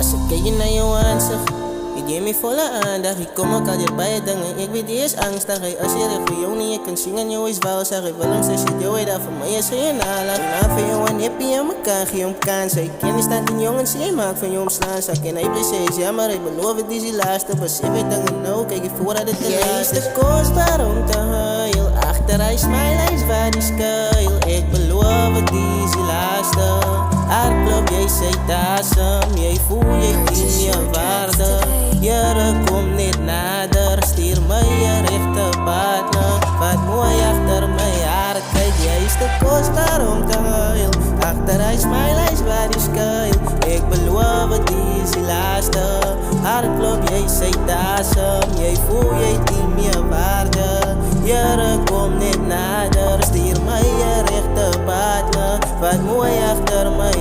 Als ik kijk je naar jouw aanzicht, je geeft me volle aandacht. Ik kom ook al dichtbij je dingen, ik weet die is angstig. Hey, als je recht voor jou niet, je kunt zingen, jou is wel. Zeg ik wil hem, zeg je jou, dat voor mij is geen nalaag. Ik laat van jou een hippie aan mekaar, geef hem kans. Ik ken die stand in jongens, je maakt van jou omslaan. Zak en hij precies, ja maar ik beloof het is die laatste. Besef ik dingen nou, kijk je voor dat het te laat is. Jij is te kostbaar om te huilen, achter hij smile, hij is waar die schuil. Ik beloof het is die laatste. Hartklop, jij zei tasem, jij voel je in je waarde. Jere, kom niet nader, stuur mij je rechte partner. Wat mooi achter mijn hart, kijk jij is te kostbaar om te huilen. Achter hij smile, hij is waar die schuil. Ik beloof het is die laatste. Hartklop, jij zei tasem, jij voel je in je waarde. Jere, kom niet nader, stuur mij je rechte partner. Wat mooi achter mijn